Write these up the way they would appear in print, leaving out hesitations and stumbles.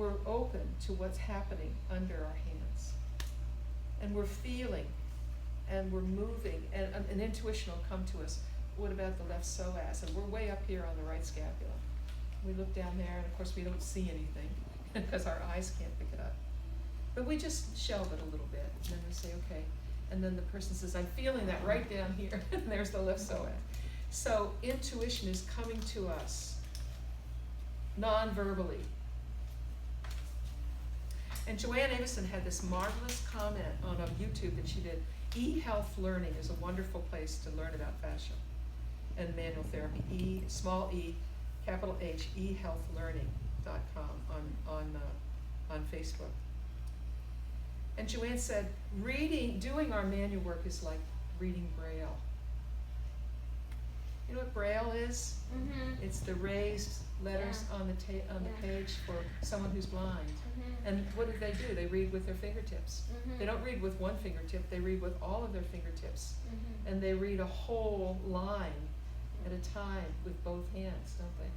we're open to what's happening under our hands. And we're feeling, and we're moving, and an intuition will come to us. What about the left psoas? And we're way up here on the right scapula. We look down there, and of course we don't see anything because our eyes can't pick it up. But we just shelve it a little bit, and then we say, okay. And then the person says, I'm feeling that right down here, and there's the left psoas. So intuition is coming to us non-verbally. And Joanne Avison had this marvelous comment on YouTube that she did. E-Health Learning is a wonderful place to learn about fascia and manual therapy. E, small e, capital H, ehealthlearning.com on Facebook. And Joanne said, doing our manual work is like reading Braille. You know what Braille is? Mm-hmm. It's the raised letters on the page for someone who's blind. Mm-hmm. And what do? They read with their fingertips. Mm-hmm. They don't read with one fingertip, they read with all of their fingertips. Mm-hmm. And they read a whole line at a time with both hands, don't they?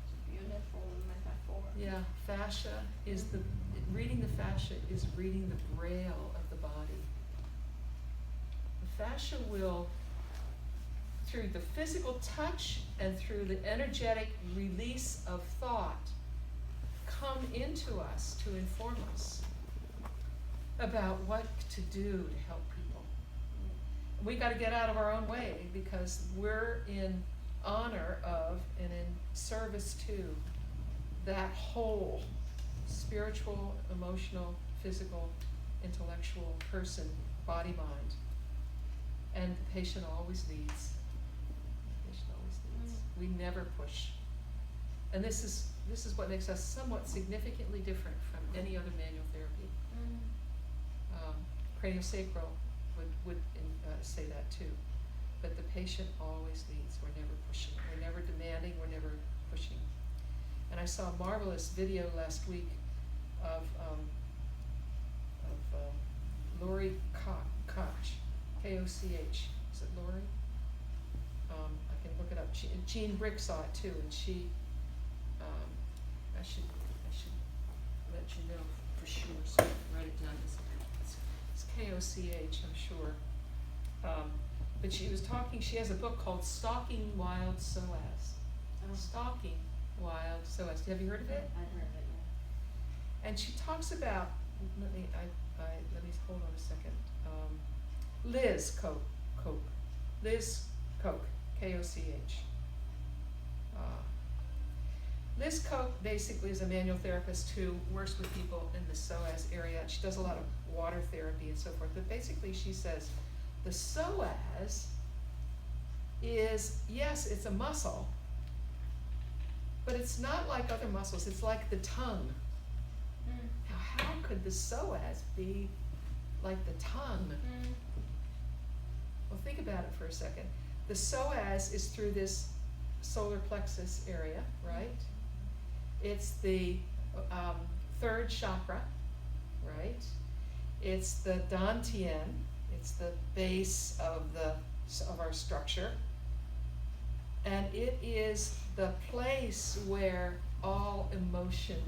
It's a beautiful metaphor. Yeah, fascia is reading the fascia is reading the Braille of the body. The fascia will, through the physical touch and through the energetic release of thought, come into us to inform us about what to do to help people. We got to get out of our own way because we're in honor of and in service to that whole spiritual, emotional, physical, intellectual person, body, mind. And the patient always leads. We never push. And this is what makes us somewhat significantly different from any other manual therapy. Craniosacral would say that too. But the patient always leads. We're never pushing. We're never demanding. We're never pushing. And I saw a marvelous video last week of Lori Koch, K-O-C-H. Is it Lori? I can look it up. Jean Brick saw it too, and she, I should let you know for sure, so I can write it down. It's K-O-C-H, I'm sure. But she was talking, she has a book called Stalking Wild Psoas. Stalking Wild Psoas. Have you heard of it? I've heard of it, yeah. And she talks about, let me hold on a second. Liz Koch, K-O-C-H. Liz Koch basically is a manual therapist who works with people in the psoas area. She does a lot of water therapy and so forth. But basically she says the psoas is, yes, it's a muscle, but it's not like other muscles. It's like the tongue. Now, how could the psoas be like the tongue? Well, think about it for a second. The psoas is through this solar plexus area, right? It's the third chakra, right? It's the dantian. It's the base of our structure, and it is the place where all emotion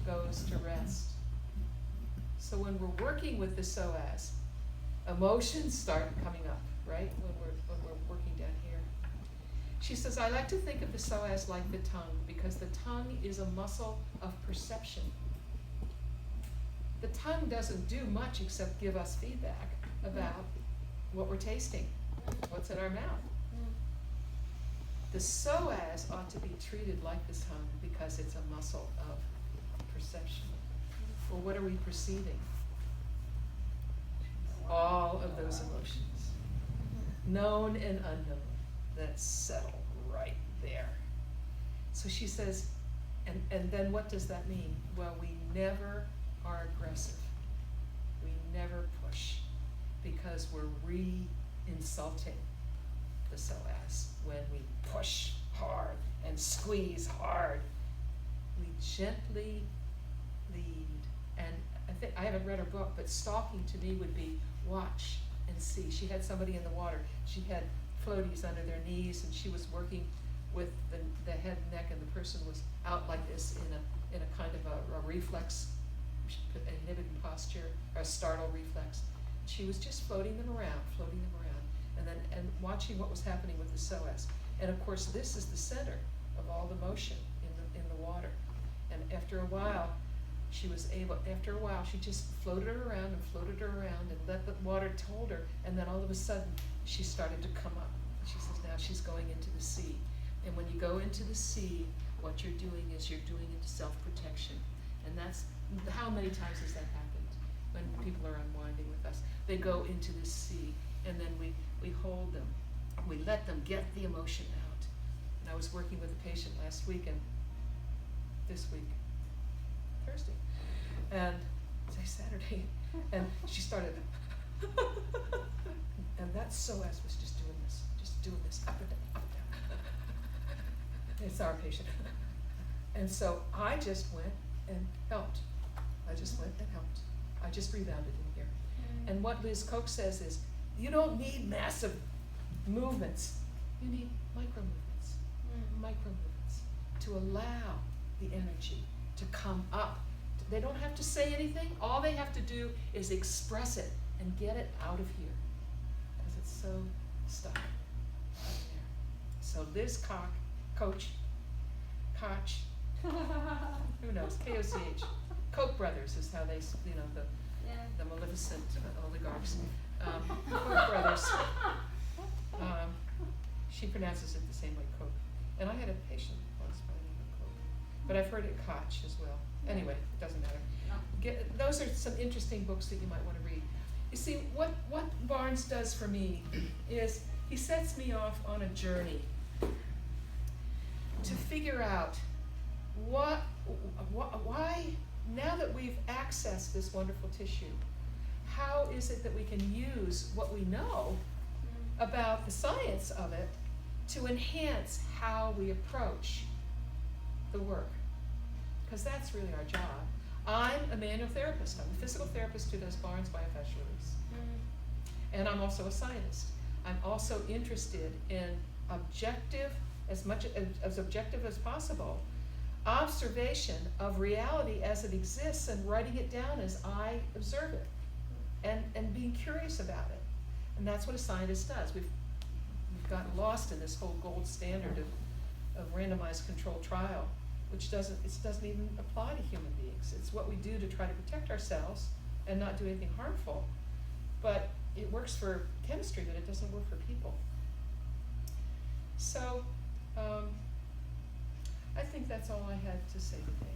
goes to rest. So when we're working with the psoas, emotions start coming up, right? When we're working down here. She says, I like to think of the psoas like the tongue because the tongue is a muscle of perception. The tongue doesn't do much except give us feedback about what we're tasting, what's in our mouth. The psoas ought to be treated like the tongue because it's a muscle of perception. Well, what are we perceiving? All of those emotions, known and unknown, that settle right there. So she says, and then what does that mean? Well, we never are aggressive. We never push because we're re-insulting the psoas when we push hard and squeeze hard. We gently lead. And I haven't read her book, but stalking to me would be watch and see. She had somebody in the water. She had floaties under their knees, and she was working with the head and neck, and the person was out like this in a kind of a reflex, inhibiting posture, or a startle reflex. She was just floating them around, and watching what was happening with the psoas. And of course, this is the center of all the motion in the water. And after a while, she just floated her around and let the water hold her, and then all of a sudden, she started to come up. She says now she's going into the sea. And when you go into the sea, what you're doing is you're doing into self-protection. And that's, how many times has that happened when people are unwinding with us? They go into the sea, and then we hold them. We let them get the emotion out. And I was working with a patient last week, and this week, Thursday, and Saturday, and she started, and that psoas was just doing this, up and down, up and down. It's our patient. And so I just went and helped. I just rebounded in here. And what Liz Koch says is, you don't need massive movements. You need micro movements to allow the energy to come up. They don't have to say anything. All they have to do is express it and get it out of here, because it's so stuck out there. So Liz Koch, who knows, Koch. Koch brothers is how they, the Maleficent oligarchs. Koch brothers. She pronounces it the same way, Koch. And I had a patient once by the name of Koch, but I've heard it Koch as well. Anyway, it doesn't matter. Those are some interesting books that you might want to read. You see, what Barnes does for me is he sets me off on a journey to figure out why, now that we've accessed this wonderful tissue, how is it that we can use what we know about the science of it to enhance how we approach the work? Because that's really our job. I'm a manual therapist. I'm a physical therapist who does Barnes myofascial release. And I'm also a scientist. I'm also interested in objective, as objective as possible, observation of reality as it exists and writing it down as I observe it, and being curious about it. And that's what a scientist does. We've gotten lost in this whole gold standard of randomized controlled trial, which doesn't even apply to human beings. It's what we do to try to protect ourselves and not do anything harmful. But it works for chemistry, but it doesn't work for people. So I think that's all I had to say today.